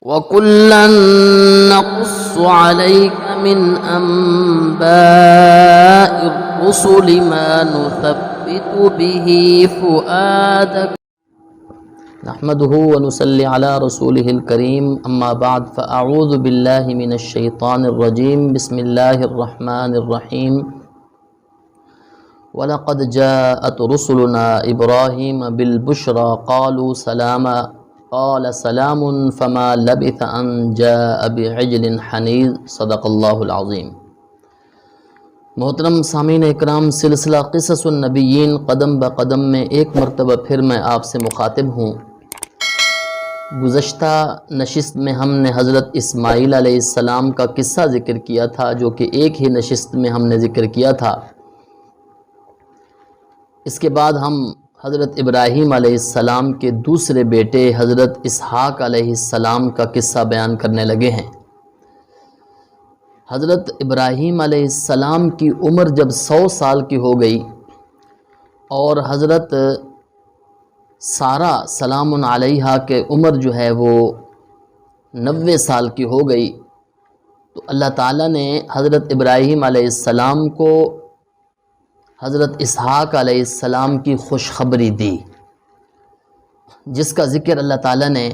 وَكُلًّا نَّقُصُّ عَلَيْكَ مِنْ أَنبَاءِ الرُّسُلِ مَا نُثَبِّتُ بِهِ فُؤَادَكَ نحمده ونصلي على رسوله الكريم اما بعد فاعوذ بالله من الشيطان الرجيم بسم الله الرحمن الرحيم وَلَقَدْ جَاءَتْ رُسُلُنَا إِبْرَاهِيمَ بِالْبُشْرَى قَالُوا سَلَامًا قَالَ سَلَامٌ فَمَا لَبِثَ أَنْ جَاءَ بِعِجْلٍ حَنِيذٍ صدق اللہ العظیم۔ محترم سامعین اکرام، سلسلہ قصص النبیین قدم بقدم میں ایک مرتبہ پھر میں آپ سے مخاطب ہوں۔ گزشتہ نشست میں ہم نے حضرت اسماعیل علیہ السلام کا قصہ ذکر کیا تھا، جو کہ ایک ہی نشست میں ہم نے ذکر کیا تھا۔ اس کے بعد ہم حضرت ابراہیم علیہ السلام کے دوسرے بیٹے حضرت اسحاق علیہ السلام کا قصہ بیان کرنے لگے ہیں۔ حضرت ابراہیم علیہ السلام کی عمر جب 100 سال کی ہو گئی اور حضرت سارہ سلام علیہا کے عمر جو ہے وہ 90 سال کی ہو گئی، تو اللہ تعالیٰ نے حضرت ابراہیم علیہ السلام کو حضرت اسحاق علیہ السلام کی خوشخبری دی، جس کا ذکر اللہ تعالیٰ نے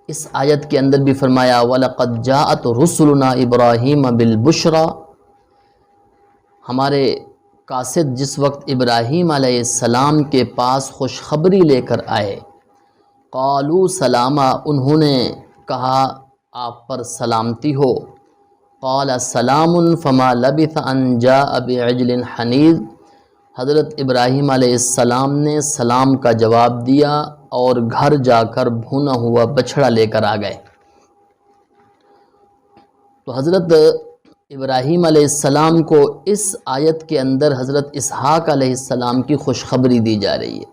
اس آیت کے اندر بھی فرمایا وَلَقَدْ جَاءَتْ رُسُلُنَا إِبْرَاهِيمَ بِالْبُشْرَى۔ ہمارے قاصد جس وقت ابراہیم علیہ السلام کے پاس خوشخبری لے کر آئے، قالوا سلاما، انہوں نے کہا آپ پر سلامتی ہو۔ قال سلام فما لبث ان جاء بعجل حنیذ، حضرت ابراہیم علیہ السلام نے سلام کا جواب دیا اور گھر جا کر بھونا ہوا بچھڑا لے کر آ گئے۔ تو حضرت ابراہیم علیہ السلام کو اس آیت کے اندر حضرت اسحاق علیہ السلام کی خوشخبری دی جا رہی ہے۔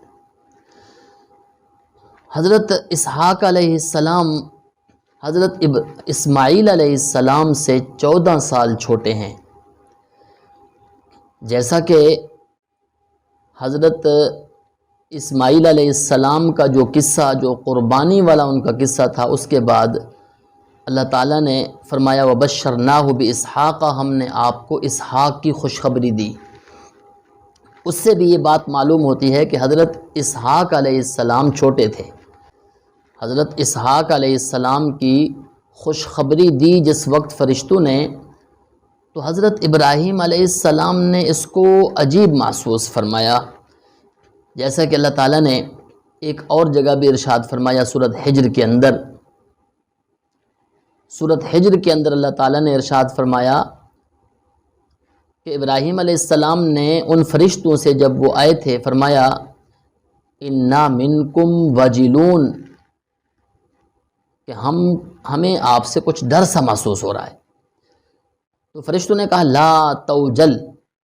حضرت اسحاق علیہ السلام حضرت اسماعیل علیہ السلام سے 14 سال چھوٹے ہیں۔ جیسا کہ حضرت اسماعیل علیہ السلام کا جو قصہ، جو قربانی والا ان کا قصہ تھا، اس کے بعد اللہ تعالیٰ نے فرمایا وَبَشَّرْنَاهُ بِإِسْحَاقَ، ہم نے آپ کو اسحاق کی خوشخبری دی۔ اس سے بھی یہ بات معلوم ہوتی ہے کہ حضرت اسحاق علیہ السلام چھوٹے تھے۔ حضرت اسحاق علیہ السلام کی خوشخبری دی جس وقت فرشتوں نے، تو حضرت ابراہیم علیہ السلام نے اس کو عجیب محسوس فرمایا، جیسا کہ اللہ تعالیٰ نے ایک اور جگہ بھی ارشاد فرمایا سورۃ حجر کے اندر۔ سورۃ حجر کے اندر اللہ تعالیٰ نے ارشاد فرمایا کہ ابراہیم علیہ السلام نے ان فرشتوں سے جب وہ آئے تھے فرمایا اِنَّا مِنْكُمْ وَجِلُونَ، کہ ہمیں آپ سے کچھ ڈر سا محسوس ہو رہا ہے۔ تو فرشتوں نے کہا لا توجل،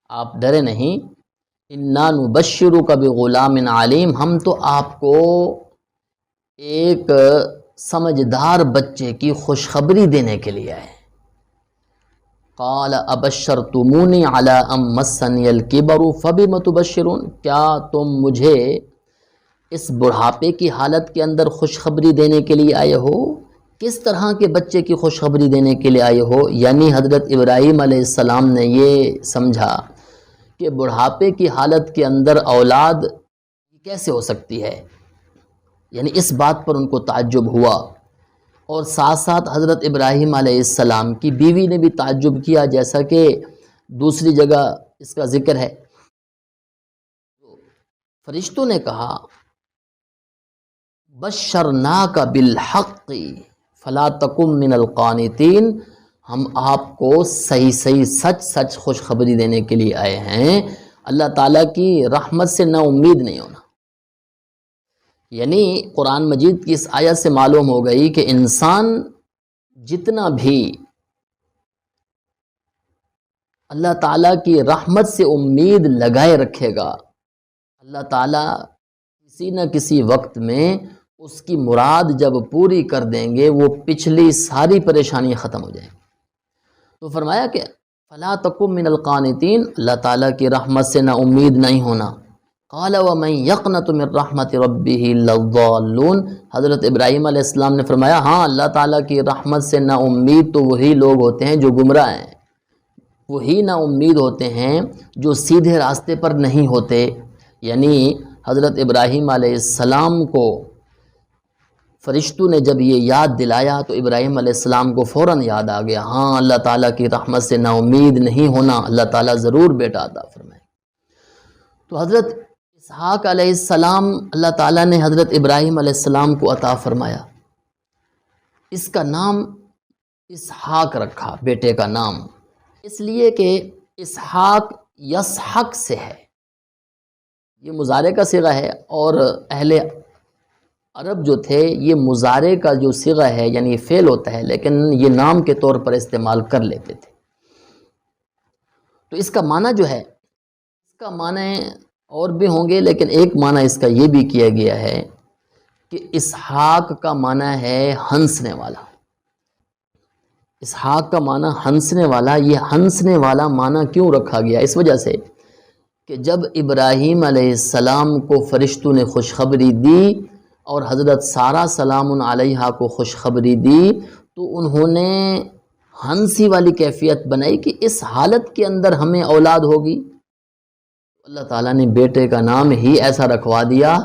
آپ ڈرے نہیں، اِنَّا نُبَشِّرُكَ بِغُلَامٍ عَلِيمٍ، ہم تو آپ کو ایک سمجھدار بچے کی خوشخبری دینے کے لیے آئے۔ قَالَ أَبَشَّرْتُمُونِي عَلَىٰ أَن مَّسَّنِيَ الْكِبَرُ فَبِمَ تُبَشِّرُونَ، کیا تم مجھے اس بڑھاپے کی حالت کے اندر خوشخبری دینے کے لیے آئے ہو؟ کس طرح کے بچے کی خوشخبری دینے کے لیے آئے ہو؟ یعنی حضرت ابراہیم علیہ السلام نے یہ سمجھا کہ بڑھاپے کی حالت کے اندر اولاد کیسے ہو سکتی ہے، یعنی اس بات پر ان کو تعجب ہوا، اور ساتھ ساتھ حضرت ابراہیم علیہ السلام کی بیوی نے بھی تعجب کیا، جیسا کہ دوسری جگہ اس کا ذکر ہے۔ فرشتوں نے کہا بشرناک بالحق فلا تکن من القانتین، ہم آپ کو صحیح سچ خوشخبری دینے کے لیے آئے ہیں، اللہ تعالیٰ کی رحمت سے نا امید نہیں ہونا۔ یعنی قرآن مجید کی اس آیت سے معلوم ہو گئی کہ انسان جتنا بھی اللہ تعالیٰ کی رحمت سے امید لگائے رکھے گا، اللہ تعالیٰ کسی نہ کسی وقت میں اس کی مراد جب پوری کر دیں گے، وہ پچھلی ساری پریشانیاں ختم ہو جائیں گی۔ تو فرمایا کہ فلا تکن من القانتین، اللہ تعالیٰ کی رحمت سے نا امید نہیں ہونا۔ قال ومن یقنط من رحمت ربہ الا الضالون، حضرت ابراہیم علیہ السلام نے فرمایا ہاں اللہ تعالیٰ کی رحمت سے نا امید تو وہی لوگ ہوتے ہیں جو گمراہ ہیں، وہی نا امید ہوتے ہیں جو سیدھے راستے پر نہیں ہوتے۔ یعنی حضرت ابراہیم علیہ السلام کو فرشتوں نے جب یہ یاد دلایا تو ابراہیم علیہ السلام کو فوراً یاد آ گیا، ہاں اللہ تعالیٰ کی رحمت سے نا امید نہیں ہونا، اللہ تعالیٰ ضرور بیٹا عطا فرمائے۔ تو حضرت اسحاق علیہ السلام اللہ تعالیٰ نے حضرت ابراہیم علیہ السلام کو عطا فرمایا، اس کا نام اسحاق رکھا، بیٹے کا نام، اس لیے کہ اسحاق یسحق سے ہے، یہ مضارع کا صیغہ ہے، اور اہل عرب جو تھے یہ مضارع کا جو صیغہ ہے یعنی فعل ہوتا ہے لیکن یہ نام کے طور پر استعمال کر لیتے تھے۔ تو اس کا معنی جو ہے، اس کا معنی اور بھی ہوں گے لیکن ایک معنی اس کا یہ بھی کیا گیا ہے کہ اسحاق کا معنی ہے ہنسنے والا۔ اسحاق کا معنی ہنسنے والا، یہ ہنسنے والا معنی کیوں رکھا گیا؟ اس وجہ سے کہ جب ابراہیم علیہ السلام کو فرشتوں نے خوشخبری دی اور حضرت سارہ سلام علیہا کو خوشخبری دی تو انہوں نے ہنسی والی کیفیت بنائی کہ اس حالت کے اندر ہمیں اولاد ہوگی۔ اللہ تعالیٰ نے بیٹے کا نام ہی ایسا رکھوا دیا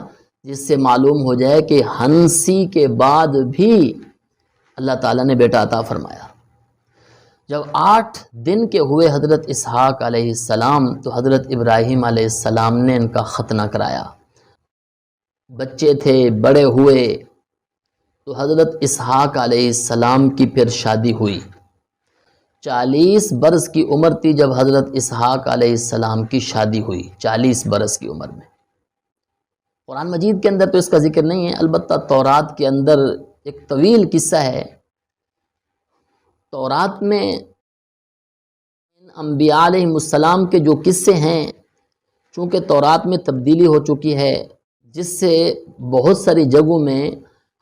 جس سے معلوم ہو جائے کہ ہنسی کے بعد بھی اللہ تعالیٰ نے بیٹا عطا فرمایا۔ جب 8 دن کے ہوئے حضرت اسحاق علیہ السلام تو حضرت ابراہیم علیہ السلام نے ان کا ختنہ کرایا، بچے تھے، بڑے ہوئے، تو حضرت اسحاق علیہ السلام کی پھر شادی ہوئی۔ 40 برس کی عمر تھی جب حضرت اسحاق علیہ السلام کی شادی ہوئی، 40 برس کی عمر میں۔ قرآن مجید کے اندر تو اس کا ذکر نہیں ہے، البتہ تورات کے اندر ایک طویل قصہ ہے۔ تورات میں ان انبیاء علیہ السلام کے جو قصے ہیں، چونکہ تورات میں تبدیلی ہو چکی ہے جس سے بہت ساری جگہوں میں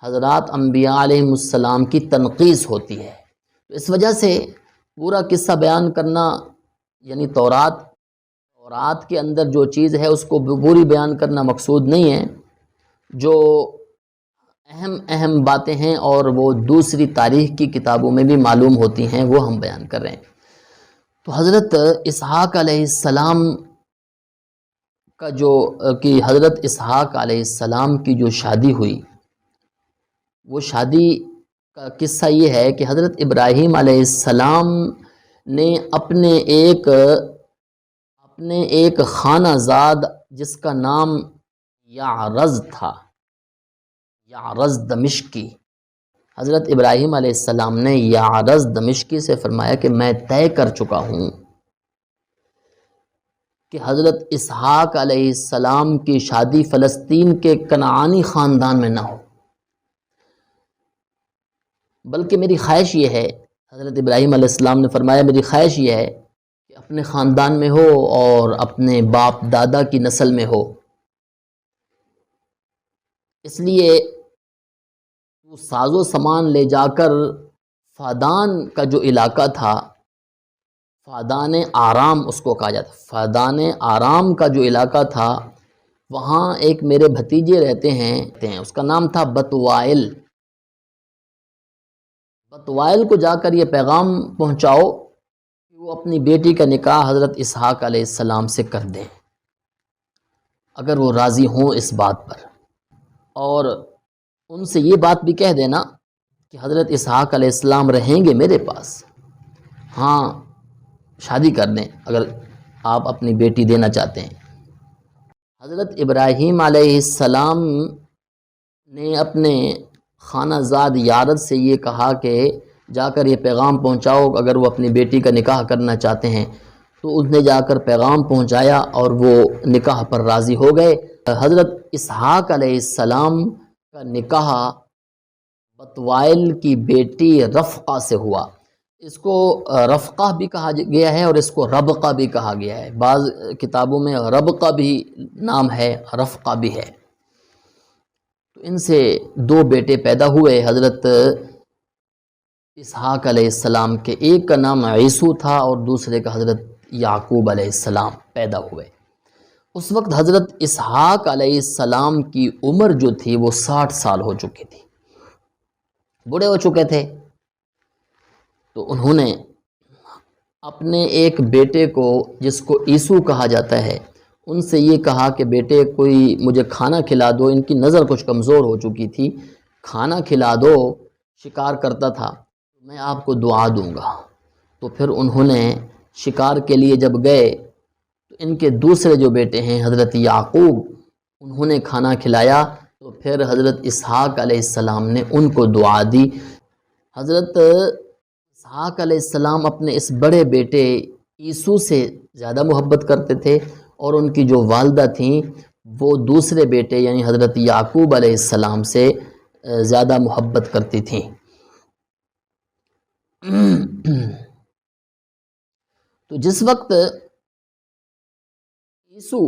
حضرات انبیاء علیہ السلام کی تنقیص ہوتی ہے، تو اس وجہ سے پورا قصہ بیان کرنا یعنی تورات کے اندر جو چیز ہے اس کو پوری بیان کرنا مقصود نہیں ہے، جو اہم باتیں ہیں اور وہ دوسری تاریخ کی کتابوں میں بھی معلوم ہوتی ہیں وہ ہم بیان کر رہے ہیں۔ تو حضرت اسحاق علیہ السلام کا حضرت اسحاق علیہ السلام کی جو شادی ہوئی، وہ شادی کا قصہ یہ ہے کہ حضرت ابراہیم علیہ السلام نے اپنے ایک خانہ زاد جس کا نام یعرز تھا، یعرز دمشقی، حضرت ابراہیم علیہ السلام نے یعرز دمشقی سے فرمایا کہ میں طے کر چکا ہوں کہ حضرت اسحاق علیہ السلام کی شادی فلسطین کے کنعانی خاندان میں نہ ہو، بلکہ میری خواہش یہ ہے، حضرت ابراہیم علیہ السلام نے فرمایا میری خواہش یہ ہے کہ اپنے خاندان میں ہو اور اپنے باپ دادا کی نسل میں ہو، اس لیے وہ ساز و سامان لے جا کر فادان کا جو علاقہ تھا، فادان آرام اس کو کہا جاتا، فادان آرام کا جو علاقہ تھا وہاں ایک میرے بھتیجے رہتے ہیں، اس کا نام تھا بتوائل۔ بتوائل کو جا کر یہ پیغام پہنچاؤ کہ وہ اپنی بیٹی کا نکاح حضرت اسحاق علیہ السلام سے کر دیں، اگر وہ راضی ہوں اس بات پر، اور ان سے یہ بات بھی کہہ دینا کہ حضرت اسحاق علیہ السلام رہیں گے میرے پاس، ہاں شادی کر دیں اگر آپ اپنی بیٹی دینا چاہتے ہیں۔ حضرت ابراہیم علیہ السلام نے اپنے خانہ زاد یارد سے یہ کہا کہ جا کر یہ پیغام پہنچاؤ اگر وہ اپنی بیٹی کا نکاح کرنا چاہتے ہیں، تو اس نے جا کر پیغام پہنچایا اور وہ نکاح پر راضی ہو گئے۔ حضرت اسحاق علیہ السلام کا نکاح بتوائل کی بیٹی رفقہ سے ہوا، اس کو رفقہ بھی کہا گیا ہے اور اس کو ربقہ بھی کہا گیا ہے، بعض کتابوں میں ربقہ بھی نام ہے، رفقہ بھی ہے۔ تو ان سے 2 بیٹے پیدا ہوئے حضرت اسحاق علیہ السلام کے، ایک کا نام عیسو تھا اور دوسرے کا حضرت یعقوب علیہ السلام پیدا ہوئے۔ اس وقت حضرت اسحاق علیہ السلام کی عمر جو تھی وہ 60 سال ہو چکی تھی، بوڑھے ہو چکے تھے۔ تو انہوں نے اپنے ایک بیٹے کو، جس کو عیسو کہا جاتا ہے، ان سے یہ کہا کہ بیٹے کوئی مجھے کھانا کھلا دو، ان کی نظر کچھ کمزور ہو چکی تھی، کھانا کھلا دو، شکار کرتا تھا، میں آپ کو دعا دوں گا۔ تو پھر انہوں نے شکار کے لیے جب گئے تو ان کے دوسرے جو بیٹے ہیں حضرت یعقوب، انہوں نے کھانا کھلایا، تو پھر حضرت اسحاق علیہ السلام نے ان کو دعا دی۔ حضرت اسحاق علیہ السلام اپنے اس بڑے بیٹے عیسو سے زیادہ محبت کرتے تھے، اور ان کی جو والدہ تھیں وہ دوسرے بیٹے یعنی حضرت یعقوب علیہ السلام سے زیادہ محبت کرتی تھیں۔ تو جس وقت عیسو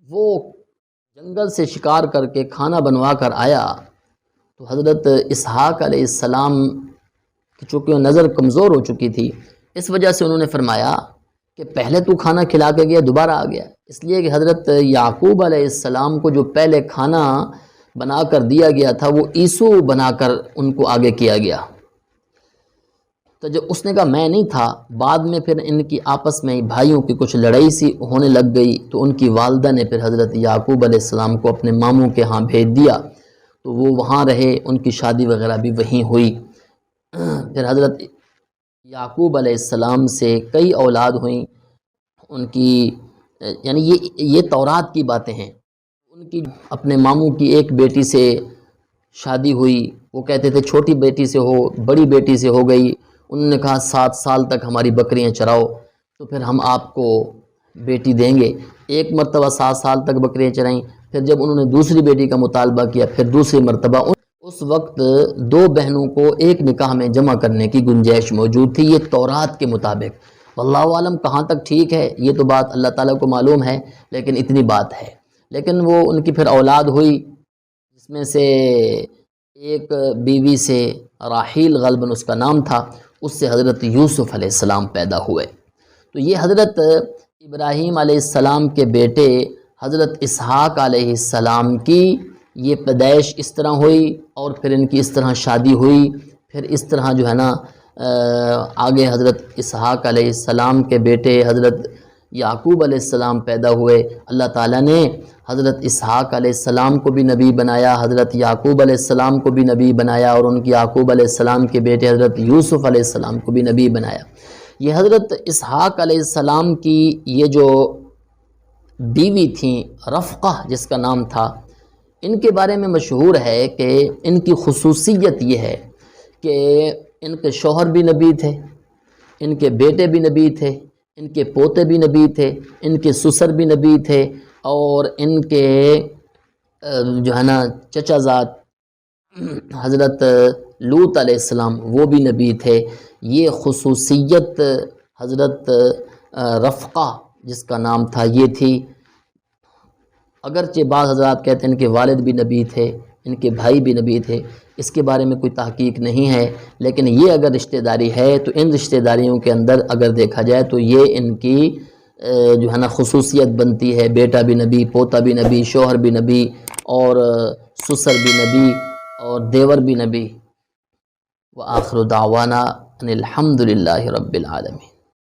وہ جنگل سے شکار کر کے کھانا بنوا کر آیا، تو حضرت اسحاق علیہ السلام کی چونکہ نظر کمزور ہو چکی تھی، اس وجہ سے انہوں نے فرمایا کہ پہلے تو کھانا کھلا کے گیا، دوبارہ آ گیا، اس لیے کہ حضرت یعقوب علیہ السلام کو جو پہلے کھانا بنا کر دیا گیا تھا وہ عیسو بنا کر ان کو آگے کیا گیا۔ تو جب اس نے کہا میں نہیں تھا، بعد میں پھر ان کی آپس میں بھائیوں کی کچھ لڑائی سی ہونے لگ گئی، تو ان کی والدہ نے پھر حضرت یعقوب علیہ السلام کو اپنے ماموں کے ہاں بھیج دیا، تو وہ وہاں رہے، ان کی شادی وغیرہ بھی وہیں ہوئی۔ پھر حضرت یعقوب علیہ السلام سے کئی اولاد ہوئیں، ان کی یعنی یہ تورات کی باتیں ہیں۔ ان کی اپنے ماموں کی ایک بیٹی سے شادی ہوئی، وہ کہتے تھے چھوٹی بیٹی سے ہو، بڑی بیٹی سے ہو گئی، انہوں نے کہا 7 سال تک ہماری بکریاں چراؤ تو پھر ہم آپ کو بیٹی دیں گے۔ ایک مرتبہ 7 سال تک بکریاں چرائیں، پھر جب انہوں نے دوسری بیٹی کا مطالبہ کیا، پھر دوسری مرتبہ اس وقت 2 بہنوں کو ایک نکاح میں جمع کرنے کی گنجائش موجود تھی، یہ تورات کے مطابق۔ واللہ عالم کہاں تک ٹھیک ہے یہ تو بات اللہ تعالیٰ کو معلوم ہے، لیکن اتنی بات ہے۔ لیکن وہ ان کی پھر اولاد ہوئی، جس میں سے ایک بیوی سے راحیل غالباً اس کا نام تھا، اس سے حضرت یوسف علیہ السلام پیدا ہوئے۔ تو یہ حضرت ابراہیم علیہ السلام کے بیٹے حضرت اسحاق علیہ السلام کی یہ پیدائش اس طرح ہوئی، اور پھر ان کی اس طرح شادی ہوئی، پھر اس طرح جو ہے نا آگے حضرت اسحاق علیہ السلام کے بیٹے حضرت یعقوب علیہ السلام پیدا ہوئے۔ اللہ تعالیٰ نے حضرت اسحاق علیہ السلام کو بھی نبی بنایا، حضرت یعقوب علیہ السلام کو بھی نبی بنایا، اور ان کی یعقوب علیہ السلام کے بیٹے حضرت یوسف علیہ السلام کو بھی نبی بنایا۔ یہ حضرت اسحاق علیہ السلام کی یہ جو بیوی تھیں رفقہ جس کا نام تھا، ان کے بارے میں مشہور ہے کہ ان کی خصوصیت یہ ہے کہ ان کے شوہر بھی نبی تھے، ان کے بیٹے بھی نبی تھے، ان کے پوتے بھی نبی تھے، ان کے سسر بھی نبی تھے، اور ان کے جو ہے نا چچا زاد حضرت لوط علیہ السلام وہ بھی نبی تھے۔ یہ خصوصیت حضرت رفقہ جس کا نام تھا یہ تھی۔ اگرچہ بعض حضرات کہتے ہیں ان کے والد بھی نبی تھے، ان کے بھائی بھی نبی تھے، اس کے بارے میں کوئی تحقیق نہیں ہے، لیکن یہ اگر رشتہ داری ہے تو ان رشتہ داریوں کے اندر اگر دیکھا جائے تو یہ ان کی جو ہے نا خصوصیت بنتی ہے، بیٹا بھی نبی، پوتا بھی نبی، شوہر بھی نبی، اور سسر بھی نبی، اور دیور بھی نبی۔ وآخر دعوانا ان الحمد للہ رب العالمین۔